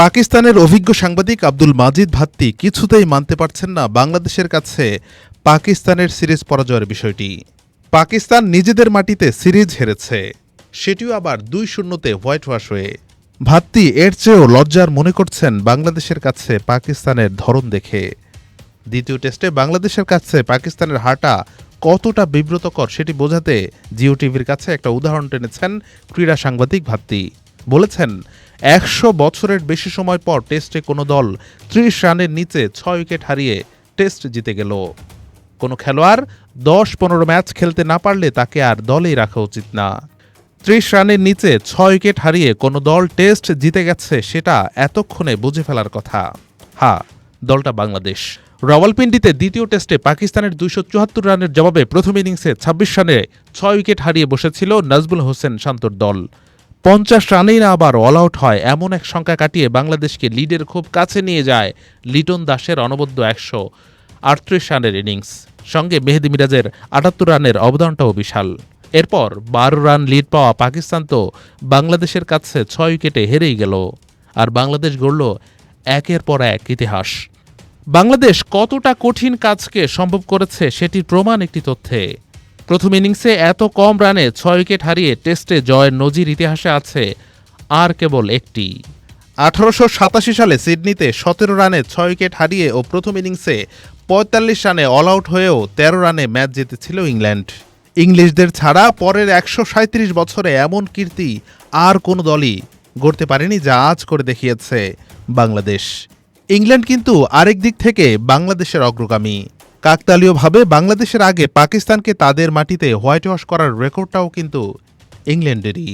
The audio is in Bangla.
পাকিস্তানের অভিজ্ঞ সাংবাদিক আব্দুল মাজিদ ভাত্তি কিছুতেই মানতে পারছেন না বাংলাদেশের কাছে পাকিস্তানের সিরিজ পরাজয়ের বিষয়টি। পাকিস্তান নিজেদের মাটিতে সিরিজ হেরেছে, সেটিও আবার ২-০তে হোয়াইট ওয়াশ হয়ে। ভাত্তি এর চেয়েও লজ্জার মনে করছেন বাংলাদেশের কাছে পাকিস্তানের ধরন দেখে। দ্বিতীয় টেস্টে বাংলাদেশের কাছে পাকিস্তানের হারটা কতটা বিব্রতকর সেটি বোঝাতে জিও টিভির কাছে একটা উদাহরণ টেনেছেন ক্রীড়া সাংবাদিক ভাত্তি। বলেছেন, ১০০ বছরের বেশি সময় পর টেস্টে কোনো দল ৩০ রানের নিচে ৬ উইকেট হারিয়ে টেস্ট জিতে গেল। কোনো খেলোয়াড় ১০-১৫ ম্যাচ খেলতে না পারলে তাকে আর দলেই রাখা উচিত না। ৩০ রানের নিচে ৬ উইকেট হারিয়ে কোনো দল টেস্ট জিতে গেছে সেটা এতক্ষণে বুঝে ফেলার কথা। হ্যাঁ, দলটা বাংলাদেশ। রাওয়ালপিন্ডিতে দ্বিতীয় টেস্টে পাকিস্তানের ২৭৪ রানের জবাবে প্রথম ইনিংসে ২৬ রানে ৬ উইকেট হারিয়ে বসেছিল নাজমুল হোসেন শান্তর দল। ৫০ রানেই না আবার অল আউট হয় এমন এক সংখ্যা কাটিয়ে বাংলাদেশকে লিডের খুব কাছে নিয়ে যায় লিটন দাসের অনবদ্য ১৩৮ রানের ইনিংস। সঙ্গে মেহেদী মিরাজের ৭৮ রানের অবদানটাও বিশাল। এরপর ১২ রান লিড পাওয়া পাকিস্তান তো বাংলাদেশের কাছে ৬ উইকেটে হেরেই গেল। আর বাংলাদেশ গড়ল একের পর এক ইতিহাস। বাংলাদেশ কতটা কঠিন কাজকে সম্ভব করেছে সেটির প্রমাণ একটি তথ্যে। প্রথম ইনিংসে এত কম রানে ৬ উইকেট হারিয়ে টেস্টে জয়ের নজির ইতিহাসে আছে আর কেবল একটি। ১৮৮৭ সালে সিডনিতে ১৭ রানে ৬ উইকেট হারিয়ে ও প্রথম ইনিংসে ৪৫ রানে অল আউট হয়েও ১৩ রানে ম্যাচ জিতেছিল ইংল্যান্ড। ইংলিশদের ছাড়া পরের ১৩৭ বছরে এমন কীর্তি আর কোনো দলই গড়তে পারেনি যা আজ করে দেখিয়েছে বাংলাদেশ। ইংল্যান্ড কিন্তু আরেক দিক থেকে বাংলাদেশের অগ্রগামী। কাকতালীয়ভাবে বাংলাদেশের আগে পাকিস্তানকে তাদের মাটিতে হোয়াইট ওয়াশ করার রেকর্ডটাও কিন্তু ইংল্যান্ডেরই।